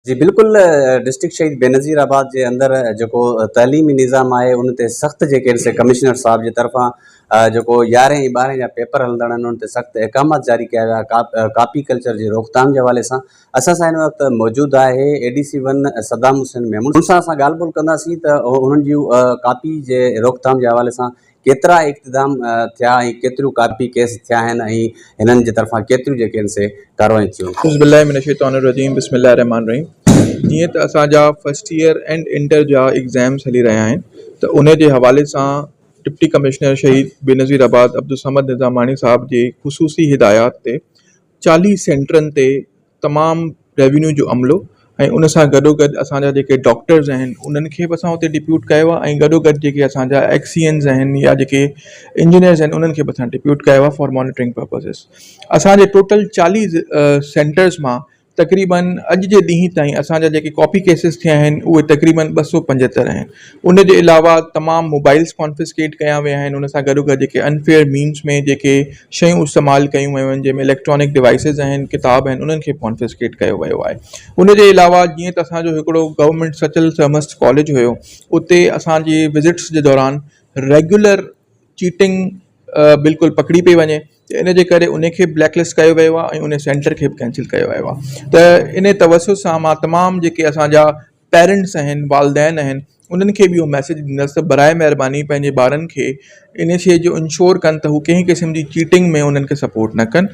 जी बिल्कुल। डिस्ट्रिक्ट शहीद बेनज़ीर आबाद जे अंदरि जेको तइलीमी निज़ाम आहे उन ते सख़्तु जेके आहिनि से कमिश्नर साहब जे तरफ़ां जेको 11 ऐं 12 जा पेपर हलंदड़ आहिनि उन ते सख़्तु अहकामात जारी कया विया कापी कल्चर जी रोकथाम जे हवाले सां। असां सां हिन वक़्तु मौजूदु आहे ADC1 सदाम हुसैन मेमून। हुन सां असां ॻाल्हि ॿोल कंदासीं त उन्हनि जूं कापी जे रोकथाम जे हवाले सां केतिरा इक़्तिदाम थिया ऐं केतिरियूं कापी केस थिया आहिनि ऐं हिननि जे तरफ़ां केतिरियूं जेके आहिनि से कार्रवाई थियूं। बिस्मिल्लाहिर्रहमानिर्रहीम बिस्मिल्लाहिर्रहमानिर्रहीम। जीअं त असांजा फर्स्ट ईयर एंड इंटर जा एग्ज़ाम्स हली रहिया आहिनि त उन जे हवाले सां डिप्टी कमिश्नर शहीद बेनज़ीर आबाद अब्दुल समद निज़ामानी साहब जे ख़ुसूसी हिदायत ते 40 सेंटरनि ते तमामु रेवेन्यू जो अमलो ऐं उन सां गॾोगॾु असांजा जेके डॉक्टर्स आहिनि उन्हनि खे बि असां हुते डिप्यूट कयो आहे ऐं गॾोगॾु जेके असांजा एक्सीएंस आहिनि या जेके इंजीनियर्स आहिनि उन्हनि खे बि असां डिप्यूट कयो आहे फॉर मॉनिटरिंग पर्पज़िस। असांजे टोटल 40 सेंटर्स मां तक़रीबन अॼु जे ॾींहुं ताईं असांजा जेके कॉपी केसिस थिया आहिनि उहे तक़रीबन 275 आहिनि। उन जे अलावा तमामु मोबाइल्स कॉन्फिस्केट कया विया आहिनि। उन सां गॾोगॾु जेके अनफेयर मीन्स में जेके शयूं इस्तेमालु कयूं वियूं आहिनि जंहिंमें इलेक्ट्रॉनिक डिवाइसिस आहिनि किताब आहिनि उन्हनि खे कॉन्फिस्केट कयो वियो आहे। उन जे अलावा जीअं त असांजो हिकिड़ो गवर्नमेंट सचल समस्त कॉलेज हुयो उते असांजी विज़िट्स जे दौरान रेगुलर चीटिंग बिल्कुलु पकड़ी पई वञे त इन जे करे उनखे ब्लैकलिस्ट कयो वियो आहे ऐं उन सेंटर खे बि कैंसिल कयो वियो आहे। त इन तवसुस सां मां तमामु जेके असांजा पेरेंट्स आहिनि वालदेन आहिनि उन्हनि खे बि इहो मैसेज ॾींदुसि त बराए महिरबानी पंहिंजे ॿारनि खे इन शइ जो इंश्योर कनि त हू कंहिं क़िस्म जी चीटिंग में उन्हनि खे सपोर्ट न कनि